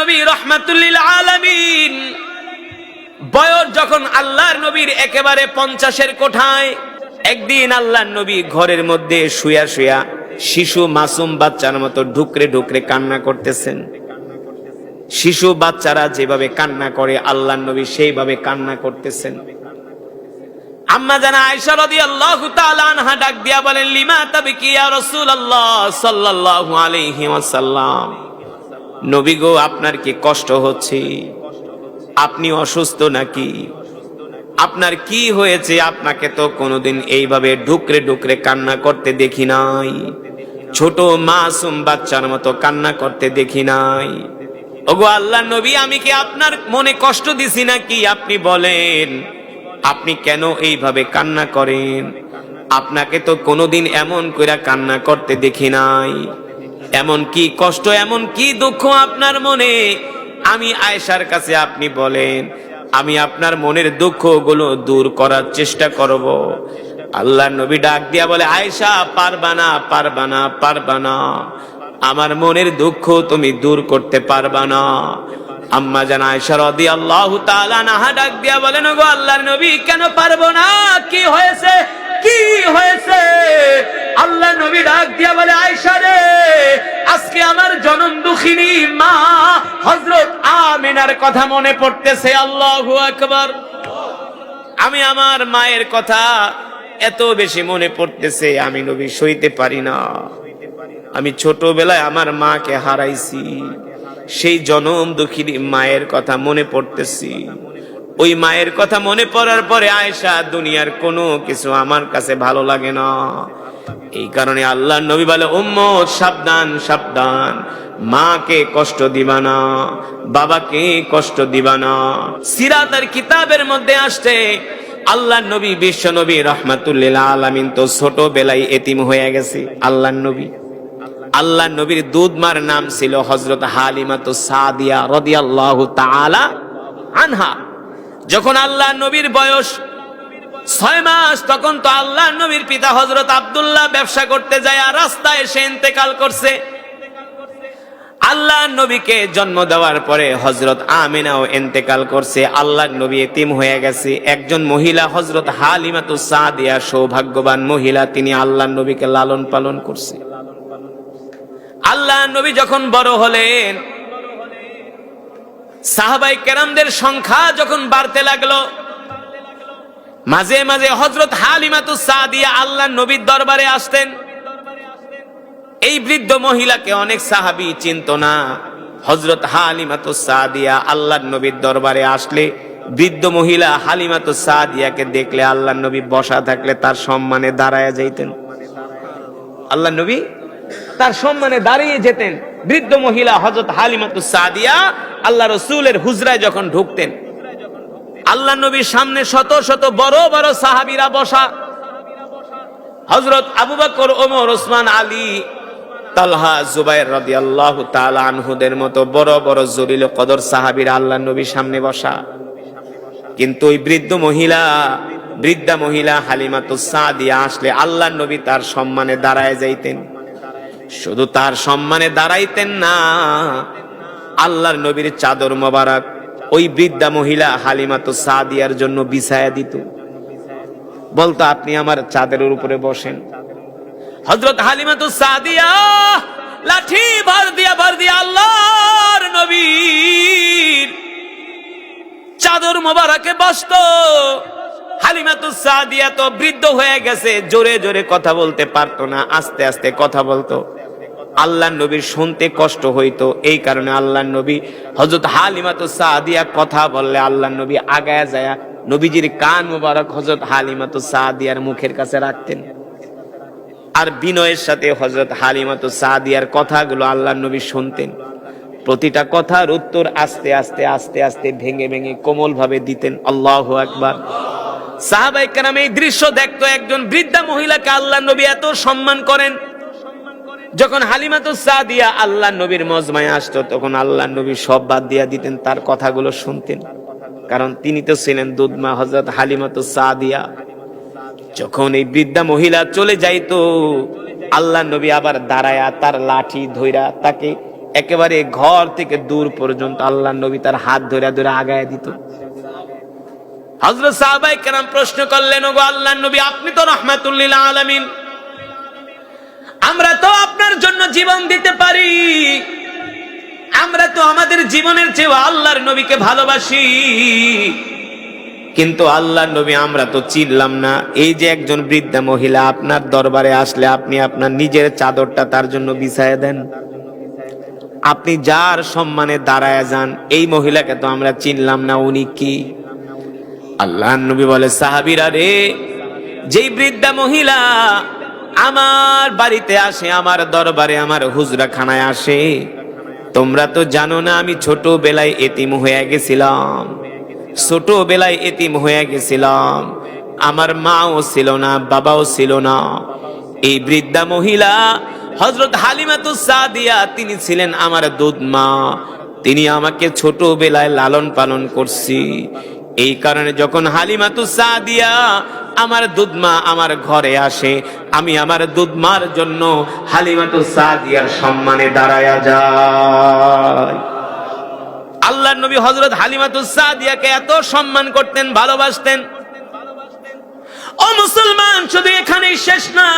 নবী রাহমাতুল লিল আলামিন বয়স যখন আল্লাহর নবীর একেবারে 50-এর কোঠায়, একদিন আল্লাহর নবী ঘরের মধ্যে শুয়া শুয়া শিশু মাসুম বাচ্চার মতো ঢুকরে ঢুকরে কান্না করতেছেন। শিশু বাচ্চারা যেভাবে কান্না করে আল্লাহর নবী সেইভাবে কান্না করতেছেন। আম্মা জানা আয়েশা রাদিয়াল্লাহু তাআলা আনহা ডাক দিয়া বলেন, লিমা তাবকি ইয়া রাসূলুল্লাহ সাল্লাল্লাহু আলাইহি ওয়াসাল্লাম, নবী গো আপনার কি কষ্ট হচ্ছে? আপনি অসুস্থ নাকি? আপনার কি হয়েছে? আপনাকে তো কোনোদিন এইভাবে ঢুকরে ঢুকরে কান্না করতে দেখি নাই, ছোট মাসুম বাচ্চার মতো কান্না করতে দেখি নাই। ওগো আল্লাহর নবী, আমি কি আপনার মনে কষ্ট দিছি নাকি? আপনি বলেন, আপনি কেন এইভাবে কান্না করেন? আপনাকে তো কোনোদিন এমন কইরা কান্না করতে দেখি নাই। এমন কি কষ্ট, এমন কি দুঃখ আপনার মনে? আমি আয়েশার কাছে আপনি বলেন, আমি আপনার মনের দুঃখগুলো দূর করার চেষ্টা করব। আল্লাহর নবী ডাক দিয়া বলে, আয়েশা পারবা না, পারবা না, পারবা না, আমার মনের দুঃখ তুমি দূর করতে পারবা না। আম্মা জান আয়েশা রাদিয়াল্লাহু তাআলা আনহা ডাক দিয়া বলেন, ওগো আল্লাহর নবী কেন পারবো না? কি হয়েছে, কি হয়েছে? আল্লাহর নবী ডাক দিয়া বলে, আয়েশা রে, আজকে আমার জনম দুঃখিনী মা হযরত আমিনার কথা মনে পড়তেছে। আল্লাহু আকবার। আমি আমার মায়ের কথা এত বেশি মনে পড়তেছে, আমি নবী সইতে পারি না। আমি ছোটবেলায় আমার মাকে হারাইছি, সেই জনম দুঃখিনী মায়ের কথা মনে পড়তেছি। ওই মায়ের কথা মনে পড়ার পরে আয়েশা, দুনিয়ার কোনো কিছু আমার কাছে ভালো লাগে না। এই কারণে আল্লাহর নবী বলে, উম্মত সাবধান, সাবধান, মাকে কষ্ট দিবা না, বাবাকে কষ্ট দিবা না। সিরাতের কিতাবের মধ্যে আসছে, আল্লাহর নবী বিশ্ব নবী রাহমাতুল লিল আলামিন তো ছোটবেলায় এতিম হয়ে গেছে। আল্লাহর নবীর দুধমার নাম ছিল হযরত হালিমাতুস সাদিয়া রাদিয়াল্লাহু তাআলা আনহা। যখন আল্লাহর নবীর বয়স 6 মাস, তখন তো আল্লাহর নবীর পিতা হযরত আব্দুল্লাহ ব্যবসা করতে যায় আর রাস্তায় সে ইন্তেকাল করছে। আল্লাহর নবীকে জন্ম দেওয়ার পরে হযরত আমিনাও ইন্তেকাল করছে। আল্লাহর নবী এতিম হয়ে গেছে। একজন মহিলা হযরত হালিমাতুস সাদিয়া, সৌভাগ্যবান মহিলা, তিনি আল্লাহর নবীকে লালন পালন করছে। আল্লাহর নবী যখন বড় হলেন, সাহাবায়ে কেরামদের সংখ্যা যখন বাড়তে লাগলো, মাঝে মাঝে হযরত হালিমাতুস সাদিয়া আল্লাহর নবীর দরবারে আসতেন। এই বৃদ্ধ মহিলাকে অনেক সাহাবী চিনত না। হযরত হালিমাতুস সাদিয়া আল্লাহর নবীর দরবারে আসলে বৃদ্ধ মহিলা হালিমাতুস সাদিয়াকে দেখলে আল্লাহর নবী বসা থাকলে তার সম্মানে দাঁড়ায়া যাইতেন। আল্লাহর নবী তার সম্মানে দাঁড়িয়ে যেতেন। বৃদ্ধ মহিলা হযরত হালিমাতুস সাদিয়া আল্লাহ রাসূলের হুজরায় যখন ঢুকতেন, আল্লাহর নবীর সামনে শত শত বড় বড় সাহাবীরা বসা। হযরত আবু বকর, ওমর, ওসমান, আলী, তালহা, জুবাইর রাদিয়াল্লাহু তাআলা আনহুদের মতো বড় বড় জলিল কদর সাহাবীরা আল্লাহর নবীর সামনে বসা। কিন্তু ওই বৃদ্ধা মহিলা হালিমাতুস সাদিয়া আসলে আল্লাহর নবী তার সম্মানে দাঁড়ায় যাইতেন। শুধু তার সম্মানে দাঁড়াইতেন না, আল্লাহর নবীর চাদর মোবারক ওই বৃদ্ধা মহিলা হালিমাতুস সাদিয়ার জন্য বিছায়া দিত। বলতো, আপনি আমার চাদরের উপরে বসেন। হযরত হালিমাতুস সাদিয়া লাঠি ভর দিয়া আল্লাহর নবীর চাদর মোবারকে বসতো। হালিমাতুস সাদিয়া তো বৃদ্ধ হয়ে গেছে, জোরে জোরে কথা বলতে পারতো না, আস্তে আস্তে কথা বলতো। আল্লাহর নবীর শুনতে কষ্ট হইতো। এই কারণে আল্লাহর নবী হযরত হালিমাতুস সাদিয়া কথা বললে আল্লাহর নবী আগায়া যায় নবীজির কান মোবারক হযরত হালিমাতুস সাদিয়ার মুখের কাছে রাখতেন। আর বিনয়ের সাথে হযরত হালিমাতুস সাদিয়ার কথাগুলো আল্লাহর নবী শুনতেন। প্রতিটা কথার উত্তর আস্তে আস্তে আস্তে আস্তে ভেঙে ভেঙে কোমল ভাবে দিতেন। আল্লাহু আকবার। সাহাবায়ে কেরাম এই দৃশ্য দেখতো, একজন বৃদ্ধা মহিলাকে আল্লাহর নবী এত সম্মান করেন। যখন হালিমাতুস সাদিয়া আল্লাহর নবীর মজমায় আসতো, তখন আল্লাহর নবী সব বাদ দিয়া দিতেন, তার কথাগুলো শুনতেন। কারণ তিনি তো ছিলেন দুধমা হযরত হালিমাতুস সাদিয়া। যখন এই বৃদ্ধা মহিলা চলে যাইতো, আল্লাহর নবী আবার দাঁড়ায়া তার লাঠি ধইরা তাকে একেবারে ঘর থেকে দূর পর্যন্ত আল্লাহর নবী তার হাত ধরে ধরে আগায় দিত। হযরত সাহাবায়ে কেরাম প্রশ্ন করলেন, ওগো আল্লাহর নবী, আপনি তো রাহমাতুল লিল আলামিন, আমরা তো আপনার জন্য জীবন দিতে পারি, আমরা তো আমাদের জীবনের চেয়ে আল্লাহর নবীকে ভালোবাসি, কিন্তু আল্লাহর নবী আমরা তো চিনলাম না। এই যে একজন বৃদ্ধা মহিলা আপনার দরবারে আসলে আপনি আপনার নিজের চাদরটা তার জন্য বিছায়া দেন, আপনি যার সম্মানে দাঁড়ায় যান, এই মহিলাকে তো আমরা চিনলাম না, উনি কি? আল্লাহর নবী বলে, সাহাবীরা রে, যেই বৃদ্ধা মহিলা আমার বাড়িতে আসে, আমার দরবারে, আমার হুজরাখানায় আসে, তোমরা তো জানো না আমি ছোটবেলায় এতিম হয়ে গেছিলাম, ছোটবেলায় এতিম হয়ে গেছিলাম, আমার মাও ছিল না, বাবাও ছিল না। এই বৃদ্ধা মহিলা হযরত হালিমাতুস সাদিয়া, তিনি ছিলেন আমার দুধ মা, তিনি আমাকে ছোটবেলায় লালন পালন করছি। এই কারণে যখন হালিমাতুস সাদিয়া আমার দুধ মা আমার ঘরে আসে, আমি আমার দুধ মার জন্য হালিমাতুস সাদিয়ার সম্মানে দাঁড়ায়া যাই। আল্লাহর নবী হযরত হালিমাতুস সাদিয়াকে এত সম্মান করতেন, ভালোবাসতেন। ও মুসলমান, শুধু এখানেই শেষ না,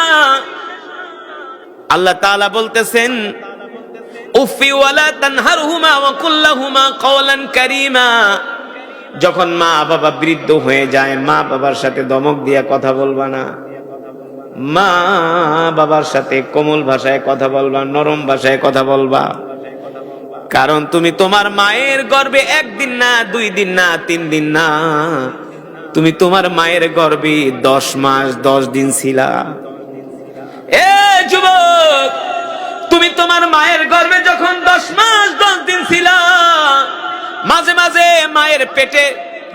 আল্লাহ তাআলা বলতেছেন, উফি ওয়ালা তানহারহুমা ওয়া কুল লাহুমা কওলান কারীমা। যখন মা বাবা বৃদ্ধ হয়ে যায়, মা বাবার সাথে ধমক দিয়া কথা বলবা না, মা বাবার সাথে কোমল ভাষায় কথা বলবা, নরম ভাষায় কথা বলবা, কারণ তুমি তোমার মায়ের গর্ভে একদিন না, 2 দিন না, 3 দিন না, তুমি তোমার মায়ের গর্ভে 10 মাস 10 দিন ছিলা। এ যুবক, তুমি তোমার মায়ের গর্ভে যখন 10 মাস 10 দিন ছিলা, মাঝে মাঝে মায়ের পেটে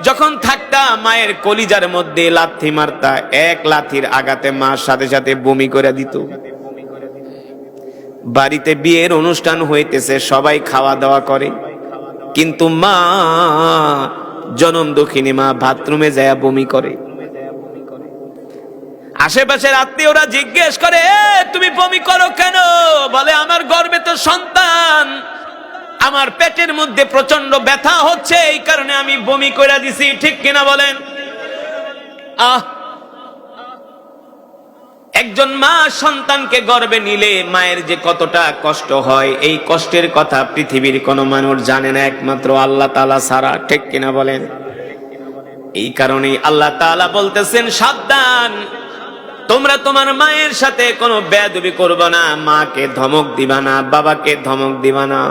যখন থাকতা, মায়ের কলিজার মধ্যে লাথি মারতা, এক লাথির আঘাতে মার সাথে সাথে বমি করে দিত। বাড়িতে বিয়ের অনুষ্ঠান হইতেছে, সবাই খাওয়া দাওয়া করে, কিন্তু মা, জনম দক্ষিণী মা বাথরুমে যায় বমি করে। আশেপাশের আত্মীয়রা জিজ্ঞেস করে, তুমি বমি করো কেন? বলে, আমার গর্ভে তো সন্তান, আমার পেটের মধ্যে প্রচন্ড ব্যথা হচ্ছে, এই কারণে আমি বমি করে দিছি। ঠিক কিনা বলেন? একজন মা সন্তানকে গর্ভে নিলে মায়ের যে কতটা কষ্ট হয়, এই কষ্টের কথা পৃথিবীর কোনো মানুষ জানে না, একমাত্র আল্লাহ তাআলা ছাড়া। ঠিক কিনা বলেন? এই কারণে আল্লাহ তাআলা বলতেছেন, সাবধান, তোমরা তোমার মায়ের সাথে কোনো বেয়াদবি করবে না, মাকে ধমক দিবা না, বাবাকে ধমক দিবা না।